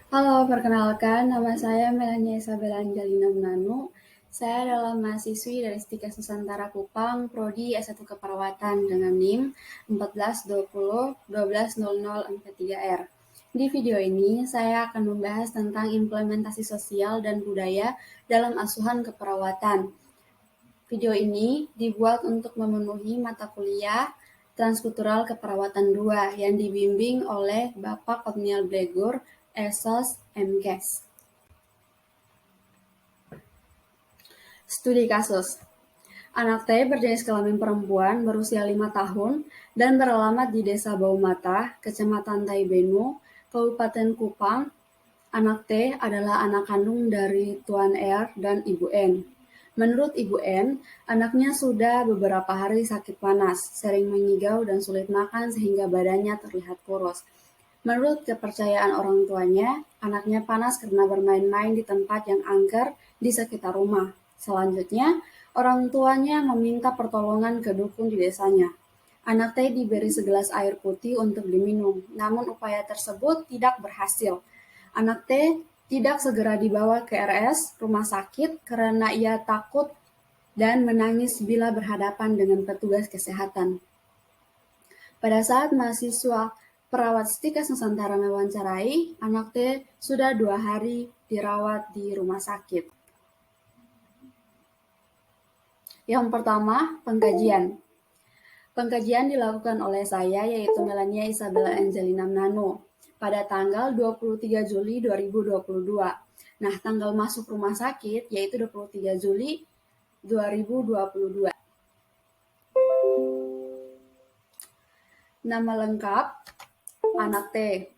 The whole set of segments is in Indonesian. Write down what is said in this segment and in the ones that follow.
Halo, perkenalkan nama saya Melania Isabella Angelina Menanu. Saya adalah mahasiswi dari Stika Nusantara Kupang, Prodi S1 Keperawatan dengan NIM 1420 120043R. Di video ini, saya akan membahas tentang implementasi sosial dan budaya dalam asuhan keperawatan. Video ini dibuat untuk memenuhi mata kuliah Transkultural Keperawatan 2 yang dibimbing oleh Bapak Otniel Blegur, Esos, MKes. Studi kasus. Anak T berjenis kelamin perempuan berusia 5 tahun dan beralamat di Desa Baumata, Kecamatan Taibenu, Kabupaten Kupang. Anak T adalah anak kandung dari Tuan R dan Ibu N. Menurut Ibu N, anaknya sudah beberapa hari sakit panas, sering mengigau dan sulit makan sehingga badannya terlihat kurus. Menurut kepercayaan orang tuanya, anaknya panas karena bermain-main di tempat yang angker di sekitar rumah. Selanjutnya, orang tuanya meminta pertolongan ke dukun di desanya. Anak T diberi segelas air putih untuk diminum, namun upaya tersebut tidak berhasil. Anak T tidak segera dibawa ke RS, rumah sakit, karena ia takut dan menangis bila berhadapan dengan petugas kesehatan. Pada saat mahasiswa perawat Stikas Nusantara mewawancarai, anak T sudah 2 hari dirawat di rumah sakit. Yang pertama, pengkajian. Pengkajian dilakukan oleh saya, yaitu Melania Isabella Angelina Menanu, pada tanggal 23 Juli 2022. Nah, tanggal masuk rumah sakit yaitu 23 Juli 2022. Nama lengkap, anak T.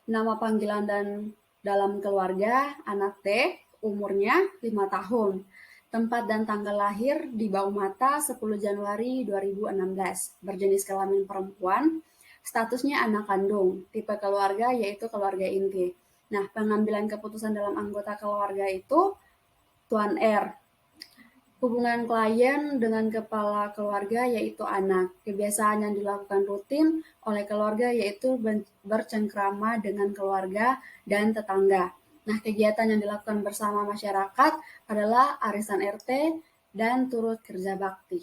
Nama panggilan dan dalam keluarga, anak T, umurnya 5 tahun. Tempat dan tanggal lahir di Baumata 10 Januari 2016. Berjenis kelamin perempuan, statusnya anak kandung. Tipe keluarga yaitu keluarga inti. Nah, pengambilan keputusan dalam anggota keluarga itu Tuan R. Hubungan klien dengan kepala keluarga yaitu anak. Kebiasaan yang dilakukan rutin oleh keluarga yaitu bercengkrama dengan keluarga dan tetangga. Nah, kegiatan yang dilakukan bersama masyarakat adalah arisan RT dan turut kerja bakti.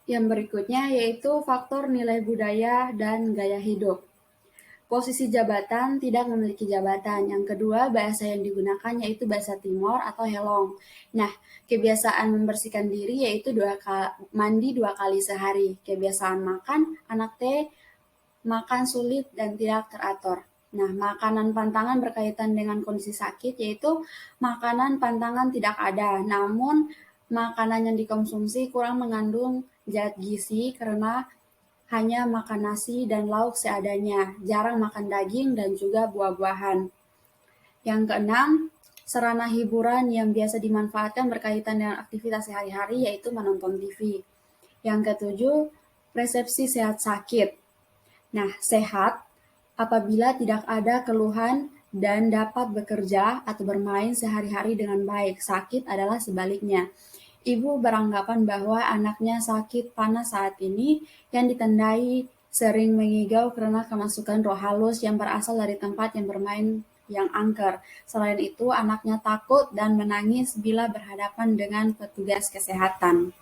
Yang berikutnya yaitu faktor nilai budaya dan gaya hidup. Posisi jabatan tidak memiliki jabatan. Yang kedua, bahasa yang digunakan yaitu bahasa Timor atau Helong. Nah, kebiasaan membersihkan diri yaitu mandi 2 kali sehari. Kebiasaan makan, anak T makan sulit dan tidak teratur. Nah, makanan pantangan berkaitan dengan kondisi sakit yaitu makanan pantangan tidak ada, namun makanan yang dikonsumsi kurang mengandung zat gizi karena hanya makan nasi dan lauk seadanya, jarang makan daging dan juga buah-buahan. Yang keenam, sarana hiburan yang biasa dimanfaatkan berkaitan dengan aktivitas sehari-hari yaitu menonton TV. Yang ketujuh, persepsi sehat sakit. Nah, sehat apabila tidak ada keluhan dan dapat bekerja atau bermain sehari-hari dengan baik. Sakit adalah sebaliknya. Ibu beranggapan bahwa anaknya sakit panas saat ini yang ditandai sering mengigau karena kemasukan roh halus yang berasal dari tempat yang bermain yang angker. Selain itu, anaknya takut dan menangis bila berhadapan dengan petugas kesehatan.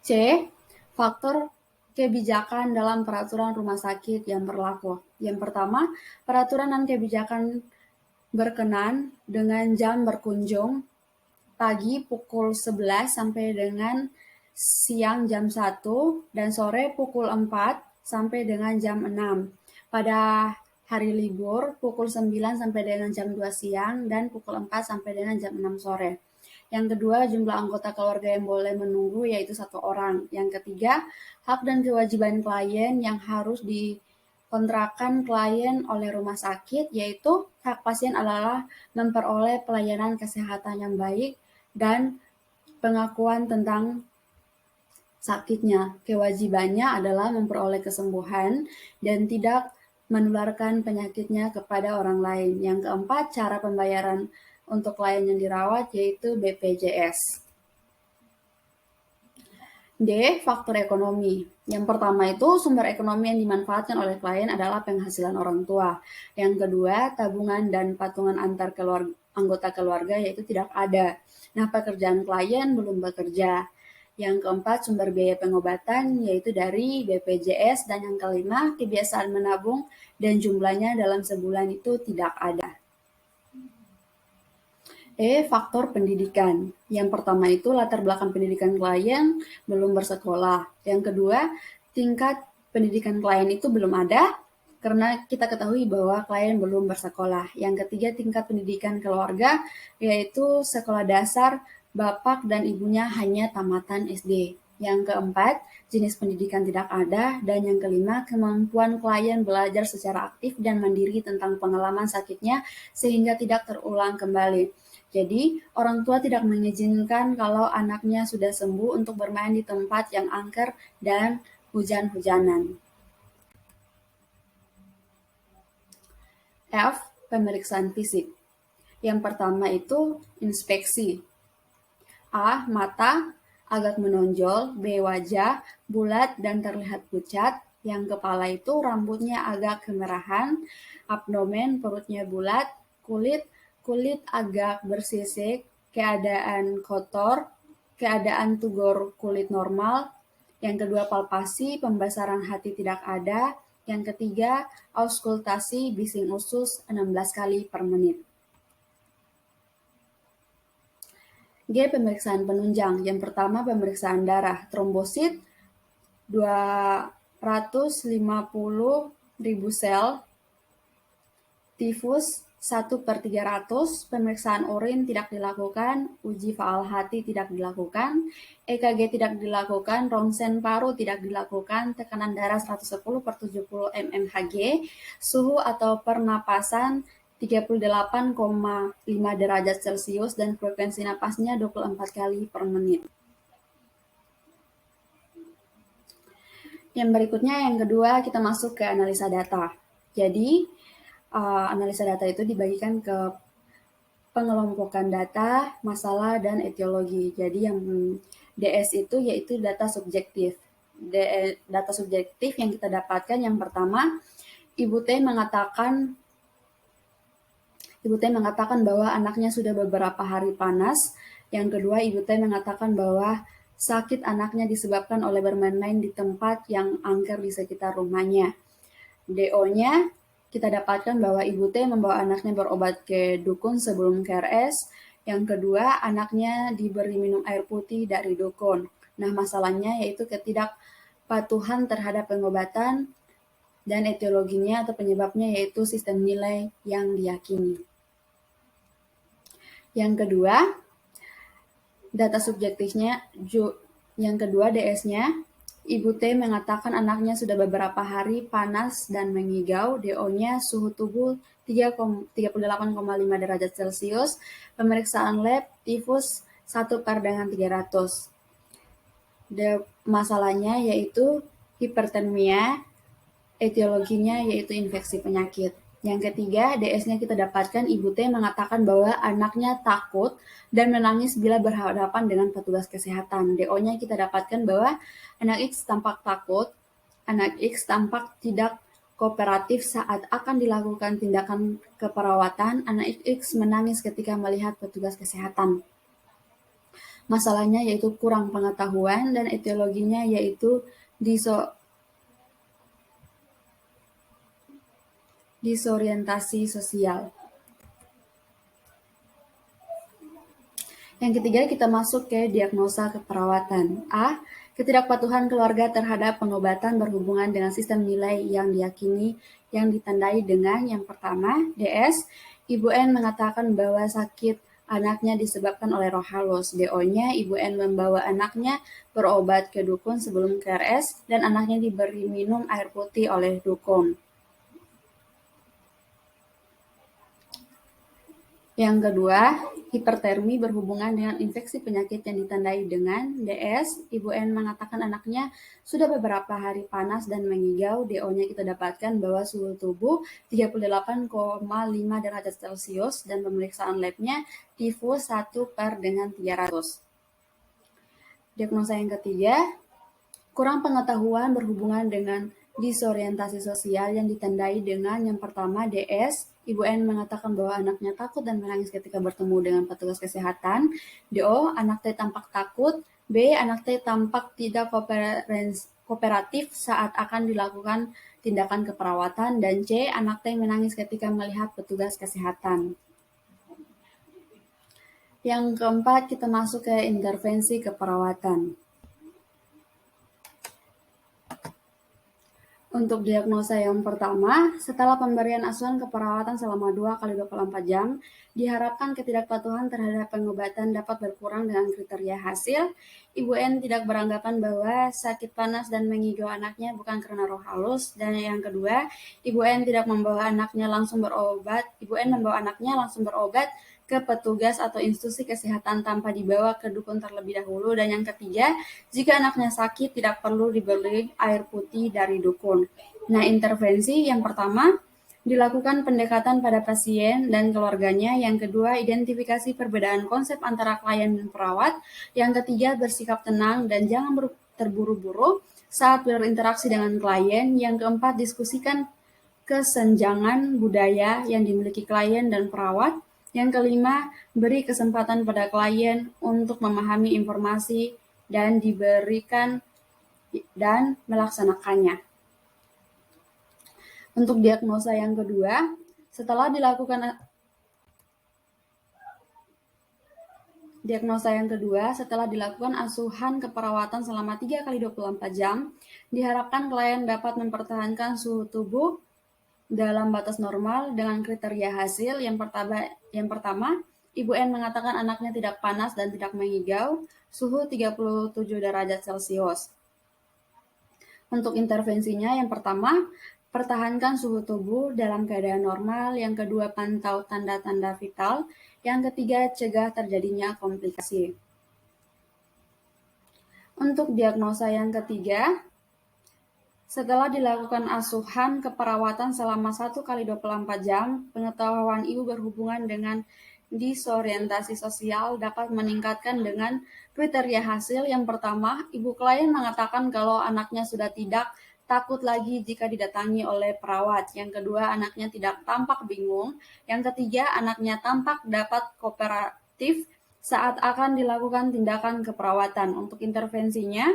C. Faktor kebijakan dalam peraturan rumah sakit yang berlaku. Yang pertama, peraturan dan kebijakan berkenan dengan jam berkunjung pagi pukul 11 sampai dengan siang jam 1 dan sore pukul 4 sampai dengan jam 6. Pada hari libur pukul 9 sampai dengan jam 2 siang dan pukul 4 sampai dengan jam 6 sore. Yang kedua, jumlah anggota keluarga yang boleh menunggu yaitu 1 orang. Yang ketiga, hak dan kewajiban klien yang harus dikontrakan klien oleh rumah sakit, yaitu hak pasien adalah memperoleh pelayanan kesehatan yang baik dan pengakuan tentang sakitnya. Kewajibannya adalah memperoleh kesembuhan dan tidak menularkan penyakitnya kepada orang lain. Yang keempat, cara pembayaran untuk klien yang dirawat yaitu BPJS. D. Faktor ekonomi. Yang pertama itu sumber ekonomi yang dimanfaatkan oleh klien adalah penghasilan orang tua. Yang kedua, tabungan dan patungan antar anggota keluarga yaitu tidak ada. Nah, pekerjaan klien belum bekerja. Yang keempat, sumber biaya pengobatan yaitu dari BPJS. Dan yang kelima, kebiasaan menabung dan jumlahnya dalam sebulan itu tidak ada. Faktor pendidikan. Yang pertama itu latar belakang pendidikan klien belum bersekolah. Yang kedua, tingkat pendidikan klien itu belum ada karena kita ketahui bahwa klien belum bersekolah. Yang ketiga, tingkat pendidikan keluarga yaitu sekolah dasar, bapak dan ibunya hanya tamatan SD. Yang keempat, jenis pendidikan tidak ada. Dan yang kelima, kemampuan klien belajar secara aktif dan mandiri tentang pengalaman sakitnya sehingga tidak terulang kembali. Jadi, orang tua tidak mengizinkan kalau anaknya sudah sembuh untuk bermain di tempat yang angker dan hujan-hujanan. F. Pemeriksaan fisik. Yang pertama itu inspeksi. A. Mata, agak menonjol. B. Wajah, bulat dan terlihat pucat. Yang kepala itu rambutnya agak kemerahan. Abdomen, perutnya bulat. Kulit agak bersisik, keadaan kotor, keadaan tugor kulit normal. Yang kedua, palpasi, pembasaran hati tidak ada. Yang ketiga, auskultasi, bising usus 16 kali per menit. G. Pemeriksaan penunjang. Yang pertama, pemeriksaan darah. Trombosit 250.000 sel. Tifus 1/300, pemeriksaan urin tidak dilakukan, uji faal hati tidak dilakukan, EKG tidak dilakukan, ronsen paru tidak dilakukan, tekanan darah 110/70 mmHg, suhu atau pernapasan 38,5 derajat Celcius dan frekuensi napasnya 24 kali per menit. Yang berikutnya, yang kedua, kita masuk ke analisa data. Jadi, analisa data itu dibagikan ke pengelompokan data, masalah, dan etiologi. Jadi yang DS itu yaitu data subjektif. Data subjektif yang kita dapatkan yang pertama, Ibu T mengatakan bahwa anaknya sudah beberapa hari panas. Yang kedua, Ibu T mengatakan bahwa sakit anaknya disebabkan oleh bermain-main di tempat yang angker di sekitar rumahnya. DO-nya kita dapatkan bahwa Ibu T membawa anaknya berobat ke dukun sebelum ke RS. Yang kedua, anaknya diberi minum air putih dari dukun. Nah, masalahnya yaitu ketidakpatuhan terhadap pengobatan dan etiologinya atau penyebabnya yaitu sistem nilai yang diyakini. Yang kedua, data subjektifnya, yang kedua DS-nya, Ibu T mengatakan anaknya sudah beberapa hari panas dan mengigau. DO-nya suhu tubuh 38,5 derajat Celcius. Pemeriksaan lab tifus 1/300. Masalahnya yaitu hipertermia, etiologinya yaitu infeksi penyakit. Yang ketiga, DS-nya kita dapatkan Ibu T mengatakan bahwa anaknya takut dan menangis bila berhadapan dengan petugas kesehatan. DO-nya kita dapatkan bahwa anak X tampak takut, anak X tampak tidak kooperatif saat akan dilakukan tindakan keperawatan, anak X menangis ketika melihat petugas kesehatan. Masalahnya yaitu kurang pengetahuan dan etiologinya yaitu disorientasi sosial. Yang ketiga, kita masuk ke diagnosa keperawatan. A. Ketidakpatuhan keluarga terhadap pengobatan berhubungan dengan sistem nilai yang diyakini yang ditandai dengan yang pertama, DS. Ibu N mengatakan bahwa sakit anaknya disebabkan oleh roh halus. DO-nya, Ibu N membawa anaknya berobat ke dukun sebelum ke RS dan anaknya diberi minum air putih oleh dukun. Yang kedua, hipertermi berhubungan dengan infeksi penyakit yang ditandai dengan DS. Ibu N mengatakan anaknya sudah beberapa hari panas dan mengigau. DO-nya kita dapatkan bahwa suhu tubuh 38,5 derajat Celcius dan pemeriksaan labnya tifus 1/300. Diagnosa yang ketiga, kurang pengetahuan berhubungan dengan disorientasi sosial yang ditandai dengan yang pertama DS. Ibu N mengatakan bahwa anaknya takut dan menangis ketika bertemu dengan petugas kesehatan. DO, anak T tampak takut. B, anak T tampak tidak kooperatif saat akan dilakukan tindakan keperawatan. Dan C, anak T menangis ketika melihat petugas kesehatan. Yang keempat, kita masuk ke intervensi keperawatan. Untuk diagnosa yang pertama, setelah pemberian asuhan keperawatan selama 2x24 jam, diharapkan ketidakpatuhan terhadap pengobatan dapat berkurang dengan kriteria hasil. Ibu N tidak beranggapan bahwa sakit panas dan mengigau anaknya bukan karena roh halus. Dan yang kedua, Ibu N tidak membawa anaknya langsung berobat. Ibu N membawa anaknya langsung berobat ke petugas atau institusi kesehatan tanpa dibawa ke dukun terlebih dahulu. Dan yang ketiga, jika anaknya sakit tidak perlu diberi air putih dari dukun. Nah, intervensi yang pertama, dilakukan pendekatan pada pasien dan keluarganya. Yang kedua, identifikasi perbedaan konsep antara klien dan perawat. Yang ketiga, bersikap tenang dan jangan terburu-buru saat berinteraksi dengan klien. Yang keempat, diskusikan kesenjangan budaya yang dimiliki klien dan perawat. Yang kelima, beri kesempatan pada klien untuk memahami informasi dan diberikan dan melaksanakannya. Untuk diagnosa yang kedua, setelah dilakukan asuhan keperawatan selama 3x24 jam, diharapkan klien dapat mempertahankan suhu tubuh dalam batas normal dengan kriteria hasil. Yang pertama, Ibu N mengatakan anaknya tidak panas dan tidak mengigau, suhu 37 derajat Celcius. Untuk intervensinya, yang pertama, pertahankan suhu tubuh dalam keadaan normal. Yang kedua, pantau tanda-tanda vital. Yang ketiga, cegah terjadinya komplikasi. Untuk diagnosa yang ketiga, setelah dilakukan asuhan keperawatan selama 1x24 jam, pengetahuan ibu berhubungan dengan disorientasi sosial dapat meningkatkan dengan kriteria hasil. Yang pertama, ibu klien mengatakan kalau anaknya sudah tidak takut lagi jika didatangi oleh perawat. Yang kedua, anaknya tidak tampak bingung. Yang ketiga, anaknya tampak dapat kooperatif saat akan dilakukan tindakan keperawatan. Untuk intervensinya,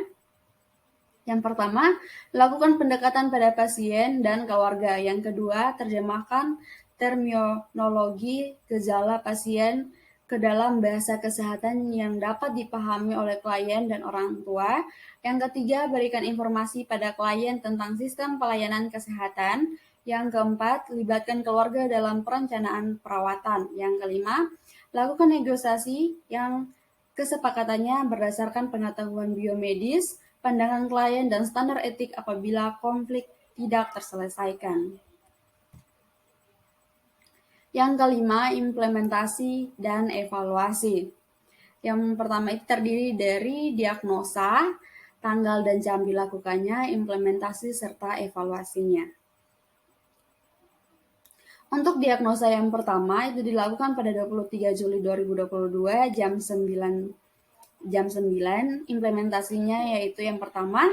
yang pertama, lakukan pendekatan pada pasien dan keluarga. Yang kedua, terjemahkan terminologi gejala pasien ke dalam bahasa kesehatan yang dapat dipahami oleh klien dan orang tua. Yang ketiga, berikan informasi pada klien tentang sistem pelayanan kesehatan. Yang keempat, libatkan keluarga dalam perencanaan perawatan. Yang kelima, lakukan negosiasi yang kesepakatannya berdasarkan pengetahuan biomedis, pandangan klien, dan standar etik apabila konflik tidak terselesaikan. Yang kelima, implementasi dan evaluasi. Yang pertama itu terdiri dari diagnosa, tanggal dan jam dilakukannya, implementasi, serta evaluasinya. Untuk diagnosa yang pertama itu dilakukan pada 23 Juli 2022 jam 9. Implementasinya yaitu yang pertama,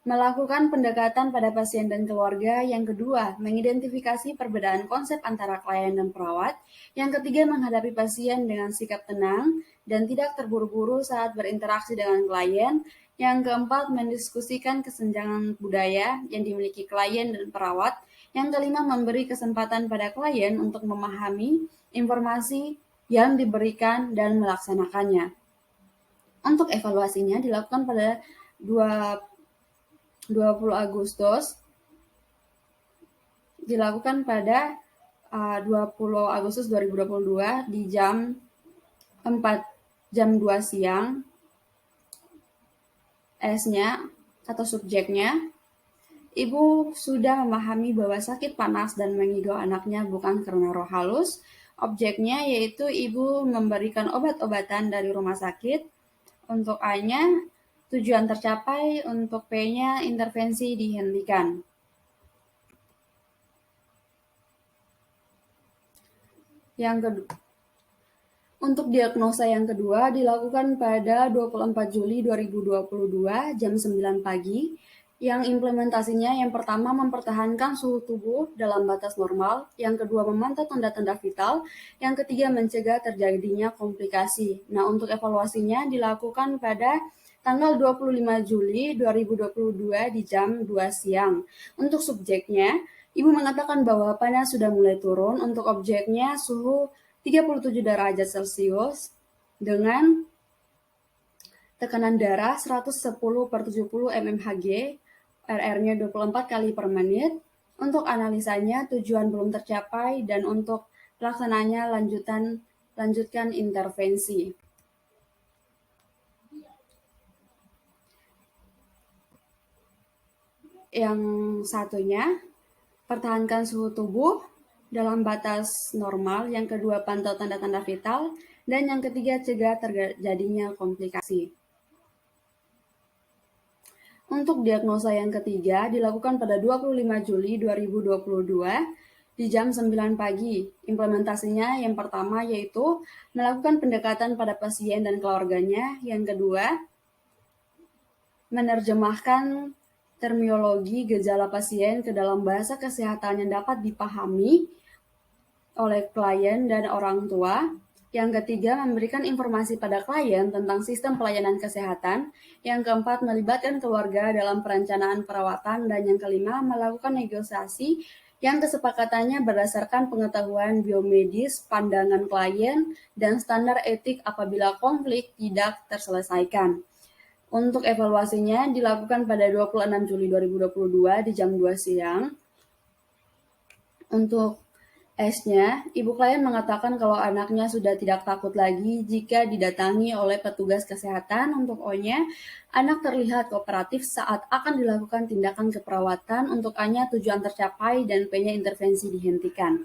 melakukan pendekatan pada pasien dan keluarga. Yang kedua, mengidentifikasi perbedaan konsep antara klien dan perawat. Yang ketiga, menghadapi pasien dengan sikap tenang dan tidak terburu-buru saat berinteraksi dengan klien. Yang keempat, mendiskusikan kesenjangan budaya yang dimiliki klien dan perawat. Yang kelima, memberi kesempatan pada klien untuk memahami informasi yang diberikan dan melaksanakannya. Untuk evaluasinya dilakukan pada 20 Agustus dilakukan pada 20 Agustus 2022 di jam 2 siang. S-nya atau subjeknya, ibu sudah memahami bahwa sakit panas dan mengigau anaknya bukan karena roh halus. Objeknya yaitu ibu memberikan obat-obatan dari rumah sakit. Untuk A-nya, tujuan tercapai. Untuk P-nya, intervensi dihentikan. Yang kedua, untuk diagnosa yang kedua dilakukan pada 24 Juli 2022 jam 9 pagi, yang implementasinya yang pertama mempertahankan suhu tubuh dalam batas normal, yang kedua memantau tanda-tanda vital, yang ketiga mencegah terjadinya komplikasi. Nah, untuk evaluasinya dilakukan pada tanggal 25 Juli 2022 di jam 2 siang. Untuk subjeknya, ibu mengatakan bahwa panas sudah mulai turun. Untuk objeknya suhu 37 derajat Celcius dengan tekanan darah 110/70 mmHg, RR-nya 24 kali per menit. Untuk analisanya tujuan belum tercapai dan untuk pelaksananya lanjutkan intervensi. Yang satunya, pertahankan suhu tubuh dalam batas normal, yang kedua pantau tanda-tanda vital, dan yang ketiga cegah terjadinya komplikasi. Untuk diagnosa yang ketiga dilakukan pada 25 Juli 2022 di jam 9 pagi. Implementasinya yang pertama yaitu melakukan pendekatan pada pasien dan keluarganya, yang kedua menerjemahkan terminologi gejala pasien ke dalam bahasa kesehatan yang dapat dipahami oleh klien dan orang tua. Yang ketiga, memberikan informasi pada klien tentang sistem pelayanan kesehatan. Yang keempat, melibatkan keluarga dalam perencanaan perawatan. Dan yang kelima, melakukan negosiasi yang kesepakatannya berdasarkan pengetahuan biomedis, pandangan klien, dan standar etik apabila konflik tidak terselesaikan. Untuk evaluasinya dilakukan pada 26 Juli 2022 di jam 2 siang. Untuk S-nya, ibu klien mengatakan kalau anaknya sudah tidak takut lagi jika didatangi oleh petugas kesehatan. Untuk O-nya, anak terlihat kooperatif saat akan dilakukan tindakan keperawatan. Untuk A-nya, tujuan tercapai dan P-nya intervensi dihentikan.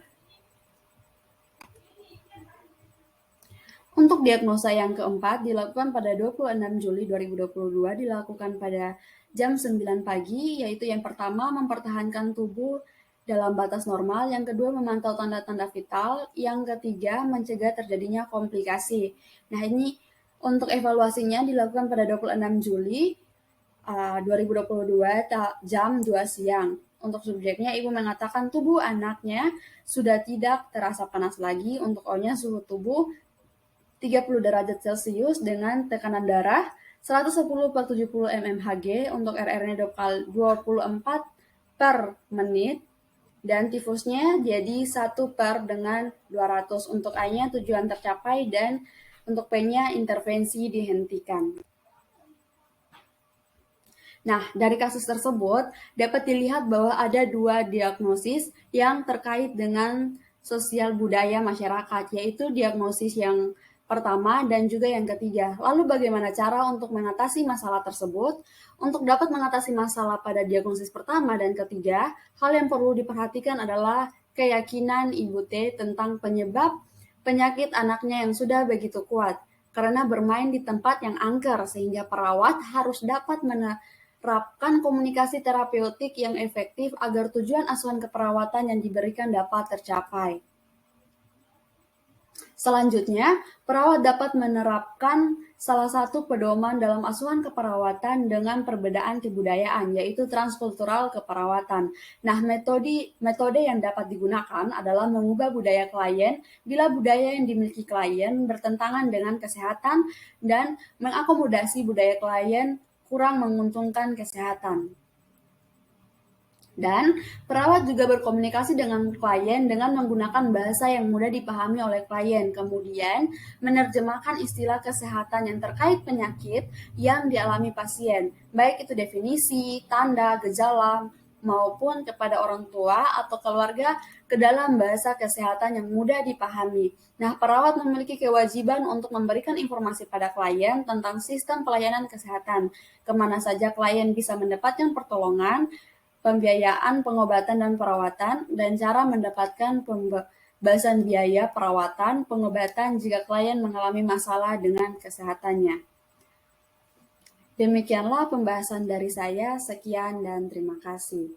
Untuk diagnosa yang keempat dilakukan pada 26 Juli 2022 dilakukan pada jam 9 pagi, yaitu yang pertama mempertahankan tubuh dalam batas normal, yang kedua memantau tanda-tanda vital, yang ketiga mencegah terjadinya komplikasi. Nah, ini untuk evaluasinya dilakukan pada 26 Juli 2022 jam 2 siang. Untuk subjeknya, ibu mengatakan tubuh anaknya sudah tidak terasa panas lagi. Untuk O-nya, suhu tubuh 30 derajat Celcius dengan tekanan darah 110/70 mmHg. Untuk RR-nya 24 per menit. Dan tifusnya jadi 1 per dengan 200. Untuk A-nya tujuan tercapai dan untuk P-nya intervensi dihentikan. Nah, dari kasus tersebut dapat dilihat bahwa ada dua diagnosis yang terkait dengan sosial budaya masyarakat, yaitu diagnosis yang pertama dan juga yang ketiga. Lalu bagaimana cara untuk mengatasi masalah tersebut? Untuk dapat mengatasi masalah pada diagnosis pertama dan ketiga, hal yang perlu diperhatikan adalah keyakinan Ibu T tentang penyebab penyakit anaknya yang sudah begitu kuat, karena bermain di tempat yang angker sehingga perawat harus dapat menerapkan komunikasi terapeutik yang efektif agar tujuan asuhan keperawatan yang diberikan dapat tercapai. Selanjutnya, perawat dapat menerapkan salah satu pedoman dalam asuhan keperawatan dengan perbedaan kebudayaan, yaitu transkultural keperawatan. Nah, metode yang dapat digunakan adalah mengubah budaya klien bila budaya yang dimiliki klien bertentangan dengan kesehatan dan mengakomodasi budaya klien kurang menguntungkan kesehatan. Dan perawat juga berkomunikasi dengan klien dengan menggunakan bahasa yang mudah dipahami oleh klien, kemudian menerjemahkan istilah kesehatan yang terkait penyakit yang dialami pasien, baik itu definisi, tanda, gejala, maupun kepada orang tua atau keluarga ke dalam bahasa kesehatan yang mudah dipahami. Nah, perawat memiliki kewajiban untuk memberikan informasi pada klien tentang sistem pelayanan kesehatan, kemana saja klien bisa mendapatkan pertolongan, pembiayaan, pengobatan, dan perawatan, dan cara mendapatkan bahasan biaya perawatan, pengobatan jika klien mengalami masalah dengan kesehatannya. Demikianlah pembahasan dari saya, sekian dan terima kasih.